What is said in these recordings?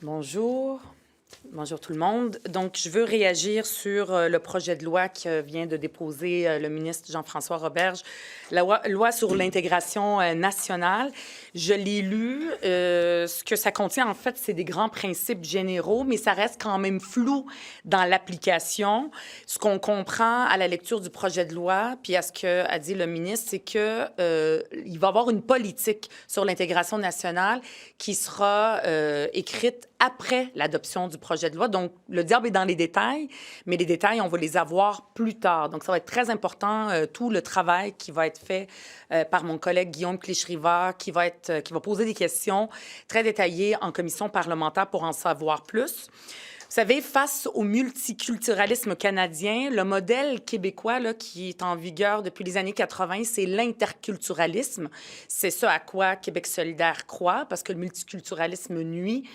Bonjour. Bonjour tout le monde. Donc, je veux réagir sur le projet de loi que vient de déposer le ministre Jean-François Roberge, la loi sur l'intégration nationale. Je l'ai lu. Ce que ça contient, en fait, c'est des grands principes généraux, mais ça reste quand même flou dans l'application. Ce qu'on comprend à la lecture du projet de loi, puis à ce qu'a dit le ministre, c'est que il va y avoir une politique sur l'intégration nationale qui sera écrite après l'adoption du projet de loi. Donc, le diable est dans les détails, mais les détails, on va les avoir plus tard. Donc, ça va être très important, tout le travail qui va être fait par mon collègue Guillaume Clich-Rivard, qui va poser des questions très détaillées en commission parlementaire pour en savoir plus. Vous savez, face au multiculturalisme canadien, le modèle québécois là, qui est en vigueur depuis les années 80, c'est l'interculturalisme. C'est ce à quoi Québec solidaire croit, parce que le multiculturalisme nuit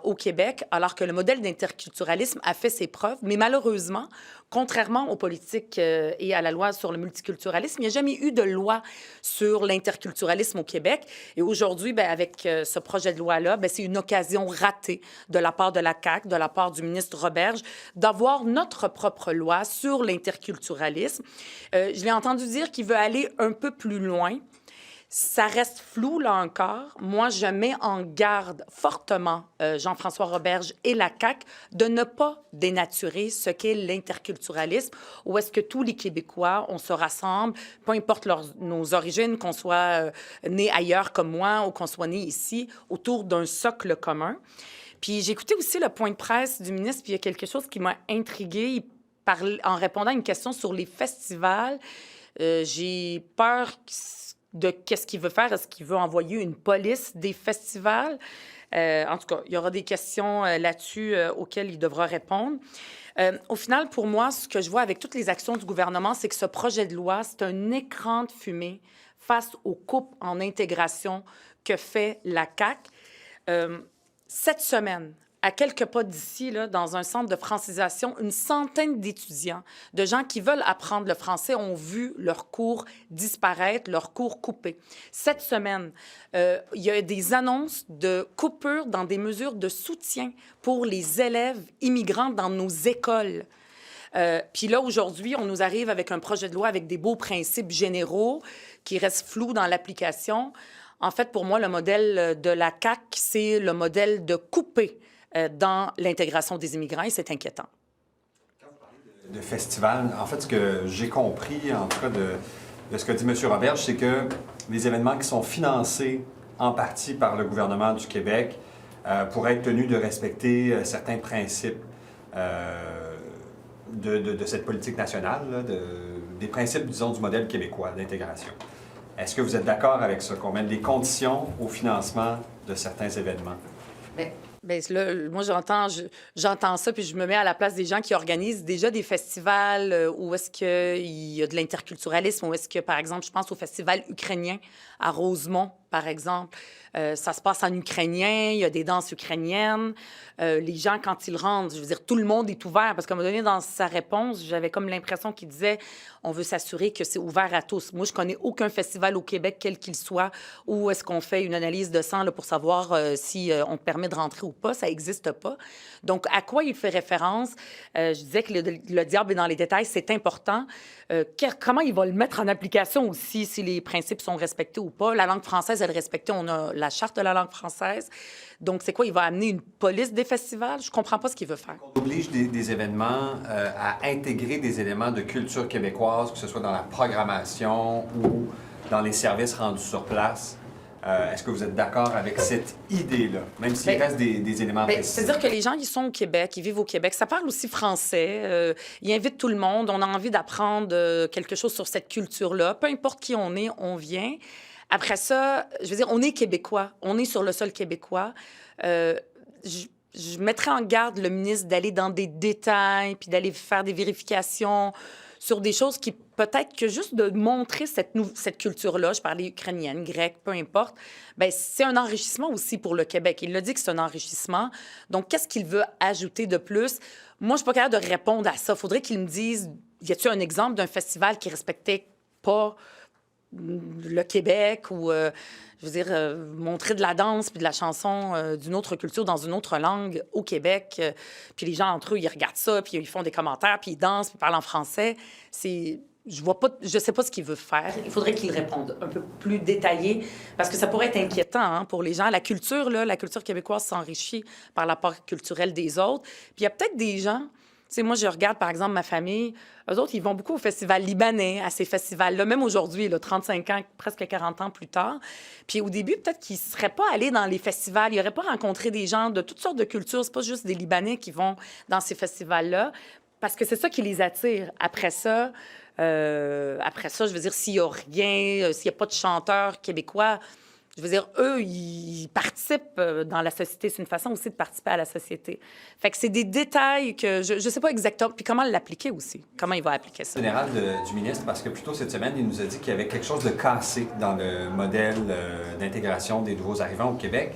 au Québec, alors que le modèle d'interculturalisme a fait ses preuves. Mais malheureusement, contrairement aux politiques et à la loi sur le multiculturalisme, il n'y a jamais eu de loi sur l'interculturalisme au Québec. Et aujourd'hui, avec ce projet de loi-là, c'est une occasion ratée de la part de la CAQ, de la part du ministre Roberge, d'avoir notre propre loi sur l'interculturalisme. Je l'ai entendu dire qu'il veut aller un peu plus loin. Ça reste flou, là encore. Moi, je mets en garde fortement Jean-François Roberge et la CAQ de ne pas dénaturer ce qu'est l'interculturalisme, où est-ce que tous les Québécois, on se rassemble, peu importe nos origines, qu'on soit né ailleurs comme moi ou qu'on soit né ici, autour d'un socle commun. Puis j'ai écouté aussi le point de presse du ministre, puis il y a quelque chose qui m'a intriguée. En répondant à une question sur les festivals, j'ai peur de qu'est-ce qu'il veut faire. Est-ce qu'il veut envoyer une police des festivals? En tout cas, il y aura des questions là-dessus auxquelles il devra répondre. Au final, pour moi, ce que je vois avec toutes les actions du gouvernement, c'est que ce projet de loi, c'est un écran de fumée face aux coupes en intégration que fait la CAQ. Cette semaine, à quelques pas d'ici, là, dans un centre de francisation, une centaine d'étudiants, de gens qui veulent apprendre le français, ont vu leurs cours disparaître, leurs cours coupés. Cette semaine, il y a des annonces de coupures dans des mesures de soutien pour les élèves immigrants dans nos écoles. Puis là, aujourd'hui, on nous arrive avec un projet de loi avec des beaux principes généraux qui restent flous dans l'application. En fait, pour moi, le modèle de la CAQ, c'est le modèle de couper dans l'intégration des immigrants, et c'est inquiétant. De festival, en fait, ce que j'ai compris, en tout cas, de ce que dit M. Roberge, c'est que les événements qui sont financés en partie par le gouvernement du Québec pourraient être tenus de respecter certains principes de cette politique nationale, là, des principes, disons, du modèle québécois d'intégration. Est-ce que vous êtes d'accord avec ça, qu'on mette des conditions au financement de certains événements? Bien, là, moi, j'entends ça, puis je me mets à la place des gens qui organisent déjà des festivals où est-ce qu'il y a de l'interculturalisme, où est-ce que, par exemple, je pense au festival ukrainien à Rosemont, par exemple. Ça se passe en ukrainien, il y a des danses ukrainiennes. Les gens, quand ils rentrent, je veux dire, tout le monde est ouvert, parce qu'à un moment donné, dans sa réponse, j'avais comme l'impression qu'il disait on veut s'assurer que c'est ouvert à tous. Moi, je connais aucun festival au Québec, quel qu'il soit, où est-ce qu'on fait une analyse de sang là, pour savoir si on te permet de rentrer ou pas. Ça n'existe pas. Donc, à quoi il fait référence? Je disais que le diable est dans les détails, c'est important. Comment il va le mettre en application aussi, si les principes sont respectés ou pas? La langue française, elle est respectée. On a la charte de la langue française. Donc, c'est quoi? Il va amener une police des festivals? Je comprends pas ce qu'il veut faire. On oblige des événements à intégrer des éléments de culture québécoise, que ce soit dans la programmation ou dans les services rendus sur place. Est-ce que vous êtes d'accord avec cette idée-là, même s'il reste des éléments précis? C'est-à-dire que les gens, ils sont au Québec, ils vivent au Québec. Ça parle aussi français. Ils invitent tout le monde. On a envie d'apprendre quelque chose sur cette culture-là. Peu importe qui on est, on vient. Après ça, je veux dire, on est Québécois. On est sur le sol québécois. Je mettrais en garde le ministre d'aller dans des détails puis d'aller faire des vérifications sur des choses qui, peut-être que juste de montrer cette culture-là, je parlais ukrainienne, grecque, peu importe, bien, c'est un enrichissement aussi pour le Québec. Il l'a dit que c'est un enrichissement. Donc, qu'est-ce qu'il veut ajouter de plus? Moi, je suis pas capable de répondre à ça. Il faudrait qu'il me dise, y a-t-il un exemple d'un festival qui respectait pas le Québec ou, je veux dire, montrer de la danse puis de la chanson d'une autre culture dans une autre langue au Québec. Puis les gens, entre eux, ils regardent ça, puis ils font des commentaires, puis ils dansent, puis ils parlent en français. Je sais pas ce qu'il veut faire. Il faudrait qu'il réponde un peu plus détaillé parce que ça pourrait être inquiétant hein, pour les gens. La culture québécoise s'enrichit par l'apport culturel des autres. Puis il y a peut-être des gens... Tu sais, moi, je regarde, par exemple, ma famille. Eux autres, ils vont beaucoup au festival libanais, à ces festivals-là, même aujourd'hui, là, 35 ans, presque 40 ans plus tard. Puis au début, peut-être qu'ils ne seraient pas allés dans les festivals. Ils n'auraient pas rencontré des gens de toutes sortes de cultures. C'est pas juste des Libanais qui vont dans ces festivals-là, parce que c'est ça qui les attire. Après ça, je veux dire, s'il n'y a rien, s'il n'y a pas de chanteurs québécois... Je veux dire, eux, ils participent dans la société. C'est une façon aussi de participer à la société. Fait que c'est des détails que je ne sais pas exactement. Puis comment l'appliquer aussi? Comment il va appliquer ça? Général du ministre, parce que plus tôt cette semaine, il nous a dit qu'il y avait quelque chose de cassé dans le modèle d'intégration des nouveaux arrivants au Québec,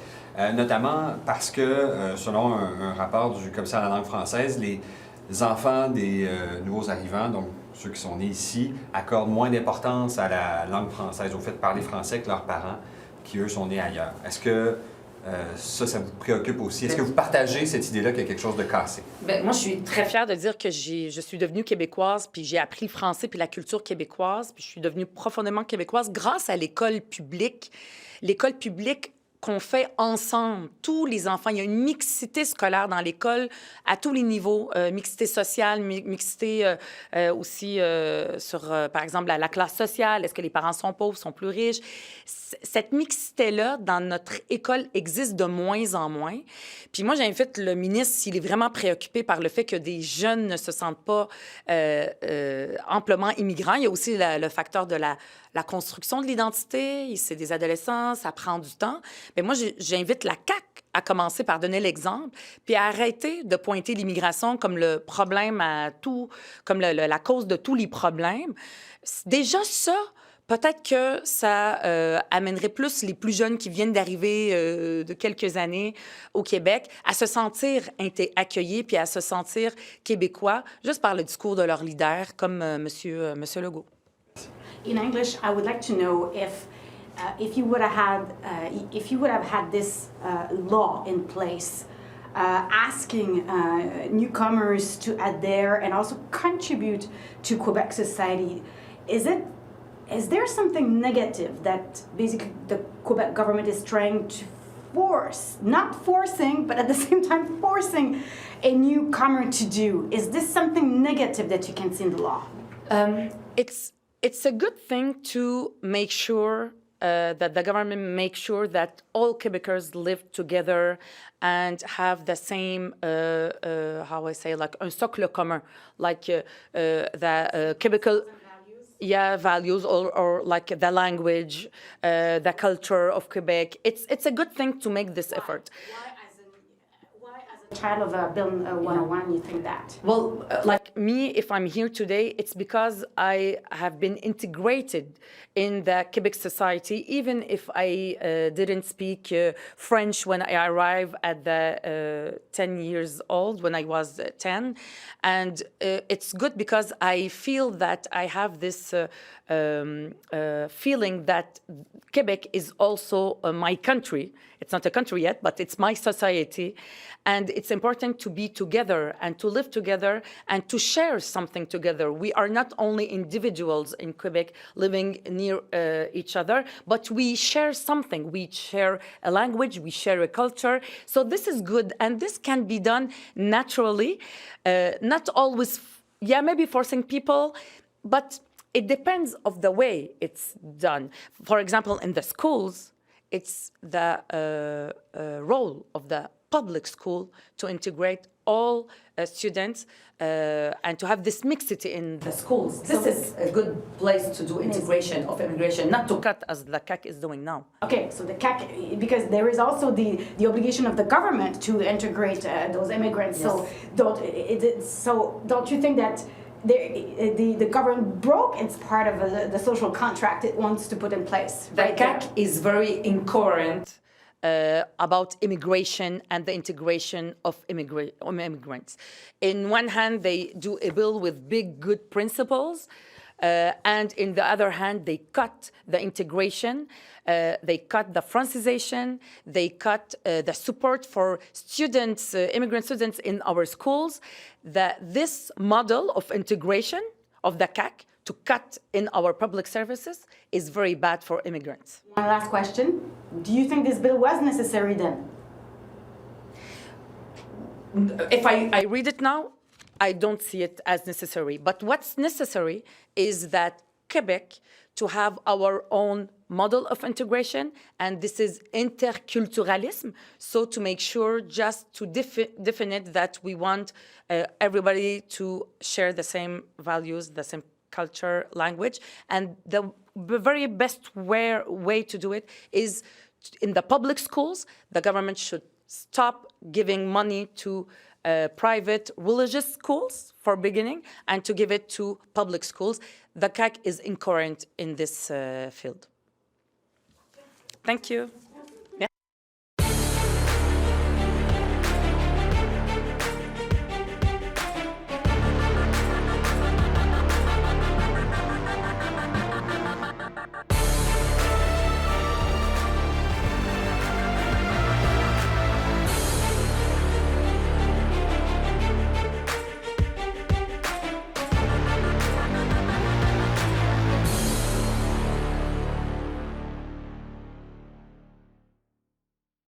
notamment parce que, selon un rapport du commissaire à la langue française, les enfants des nouveaux arrivants, donc ceux qui sont nés ici, accordent moins d'importance à la langue française, au fait de parler français que leurs parents, qui, eux, sont nés ailleurs. Est-ce que ça vous préoccupe aussi? Est-ce que vous partagez cette idée-là qu'il y a quelque chose de cassé? Bien, moi, je suis très fière de dire que je suis devenue québécoise, puis j'ai appris le français puis la culture québécoise, puis je suis devenue profondément québécoise grâce à l'école publique. L'école publique qu'on fait ensemble, tous les enfants. Il y a une mixité scolaire dans l'école à tous les niveaux. Mixité sociale, mixité aussi sur, par exemple, la classe sociale. Est-ce que les parents sont pauvres, sont plus riches? Cette mixité-là, dans notre école, existe de moins en moins. Puis moi, j'invite le ministre, s'il est vraiment préoccupé par le fait que des jeunes ne se sentent pas amplement immigrants. Il y a aussi le facteur de la construction de l'identité. C'est des adolescents, ça prend du temps. Mais moi, j'invite la CAQ à commencer par donner l'exemple, puis à arrêter de pointer l'immigration comme le problème à tout, comme la cause de tous les problèmes. Déjà, ça, peut-être que ça amènerait plus les plus jeunes qui viennent d'arriver de quelques années au Québec à se sentir accueillis puis à se sentir québécois juste par le discours de leur leader, comme Monsieur Legault. In English, I would like to know if you would have had this law in place, asking newcomers to adhere and also contribute to Quebec society. Is there something negative that basically the Quebec government is trying to force, not forcing, but at the same time forcing a newcomer to do? Is this something negative that you can see in the law? It's a good thing to make sure that the government makes sure that all Quebecers live together and have the same, how I say, like un socle commun, like the Quebecer. Yeah, values or like the language, the culture of Quebec. It's a good thing to make this effort. Why as a child of Bill 101, you think that? Well, like me, if I'm here today, it's because I have been integrated in the Quebec society, even if I didn't speak French when I arrived at the 10 years old, when I was 10. And it's good because I feel that I have this feeling that Quebec is also my country. It's not a country yet, but it's my society. And it's important to be together and to live together and to share something together. We are not only individuals in Quebec living near each other, but we share something. We share a language, we share a culture. So this is good, and this can be done naturally, not always, maybe forcing people, but it depends of the way it's done. For example, in the schools, it's the role of the public school to integrate all students and to have this mixity in the schools. This is a good place to do integration of immigration, not to cut as the CAQ is doing now. Okay, so the CAQ, because there is also the obligation of the government to integrate those immigrants. Yes. So don't you think that the government broke its part of the social contract it wants to put in place? The CAQ is very incoherent about immigration and the integration of immigrants. In one hand, they do a bill with big, good principles, And in the other hand, they cut the integration, they cut the Francization, they cut the support for students, immigrant students in our schools. This model of integration of the CAQ to cut in our public services is very bad for immigrants. One last question. Do you think this bill was necessary then? If I read it now, I don't see it as necessary. But what's necessary is that Quebec to have our own model of integration, and this is interculturalism. So to make sure just to define it that we want everybody to share the same values, the same culture, language, and the very best way to do it is in the public schools. The government should stop giving money to private religious schools for beginning and to give it to public schools. The CAQ is incoherent in this field. Thank you.